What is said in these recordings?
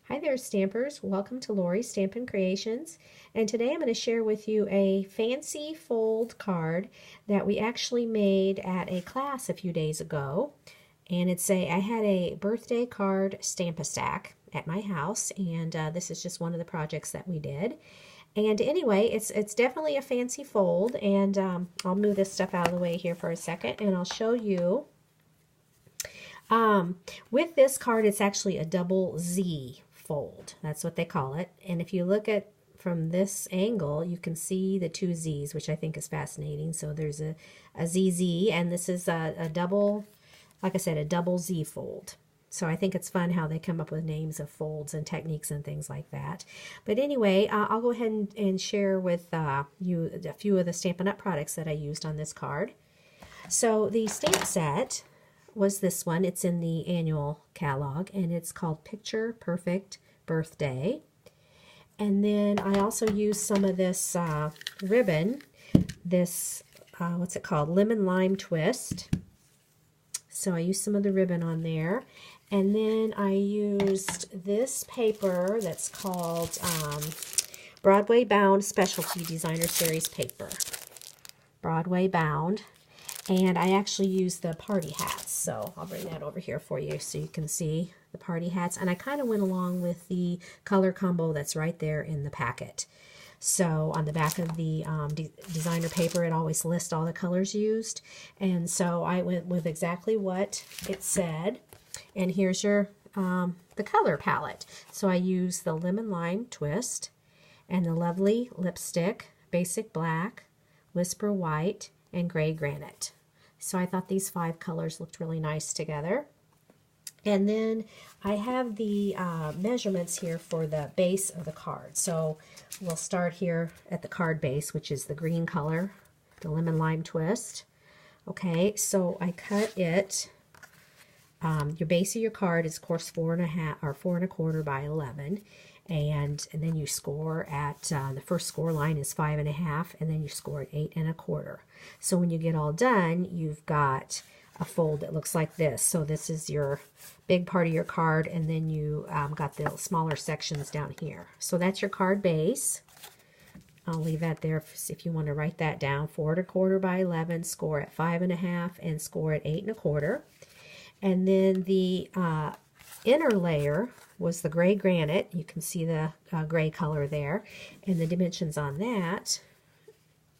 Hi there, Stampers. Welcome to Lori's Stampin' Creations. And today I'm going to share with you a fancy fold card that we actually made at a class a few days ago. And I had a birthday card stamp-a-stack at my house, and this is just one of the projects that we did. And anyway, it's definitely a fancy fold, and I'll move this stuff out of the way here for a second, and I'll show you. With this card, it's actually a double Z fold. That's what they call it. And if you look at from this angle, you can see the two Z's, which I think is fascinating. So there's a ZZ, and this is a double, like I said, a double Z fold. So I think it's fun how they come up with names of folds and techniques and things like that. But anyway, I'll go ahead and share with you a few of the Stampin' Up! Products that I used on this card. So the stamp set was this one. It's in the annual catalog, and it's called Picture Perfect Birthday. And then I also used some of this ribbon, this, what's it called, Lemon Lime Twist. So I used some of the ribbon on there. And then I used this paper that's called Broadway Bound Specialty Designer Series paper. Broadway Bound. And I actually used the party hats, so I'll bring that over here for you so you can see the party hats. And I kind of went along with the color combo that's right there in the packet. So on the back of the designer paper, it always lists all the colors used. And so I went with exactly what it said. And here's your the color palette. So I used the Lemon Lime Twist and the Lovely Lipstick, Basic Black, Whisper White, and Gray Granite. So I thought these 5 colors looked really nice together. And then I have the measurements here for the base of the card. So we'll start here at the card base, which is the green color, the Lemon Lime Twist. Okay, so I cut it. Your base of your card is, of course, 4.5 or 4.25 by 11. And then you score at, the first score line is 5.5, and then you score at 8.25. So when you get all done, you've got a fold that looks like this. So this is your big part of your card, and then you got the smaller sections down here. So that's your card base. I'll leave that there if you want to write that down. 4.25 by 11, score at 5.5, and score at 8.25. And then the inner layer was the gray granite. You can see the gray color there. And the dimensions on that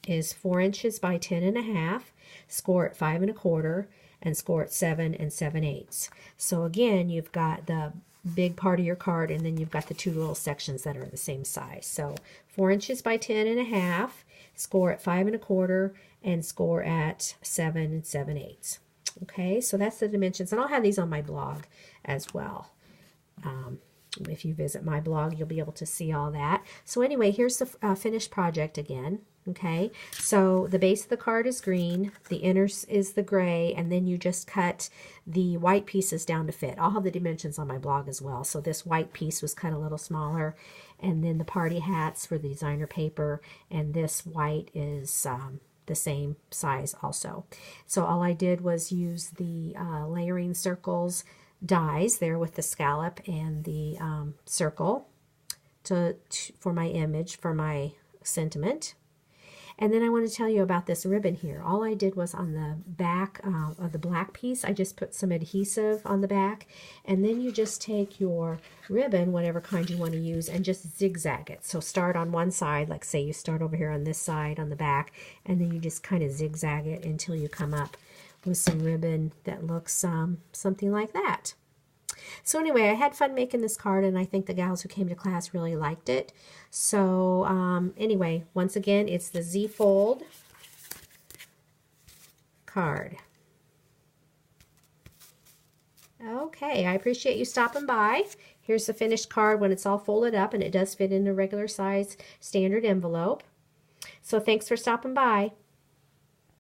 is 4 inches by 10.5, score at 5.25, and score at 7 7/8. So again, you've got the big part of your card, and then you've got the 2 little sections that are the same size. So 4 inches by 10.5, score at 5.25, and score at 7 7/8. Okay, so that's the dimensions, and I'll have these on my blog as well. If you visit my blog, you'll be able to see all that. So anyway, here's the finished project again. Okay, so the base of the card is green, the inner is the gray, and then you just cut the white pieces down to fit. I'll have the dimensions on my blog as well. So this white piece was cut a little smaller, and then the party hats for the designer paper, and this white is the same size also. So all I did was use the layering circles dies there with the scallop and the circle for my image, for my sentiment. And then I want to tell you about this ribbon here. All I did was on the back of the black piece, I just put some adhesive on the back, and then you just take your ribbon, whatever kind you want to use, and just zigzag it. So start on one side, like say you start over here on this side on the back, and then you just kind of zigzag it until you come up with some ribbon that looks something like that. So anyway, I had fun making this card, and I think the gals who came to class really liked it. So anyway, once again, it's the Z Fold card. Okay, I appreciate you stopping by. Here's the finished card when it's all folded up, and it does fit in a regular size standard envelope. So thanks for stopping by.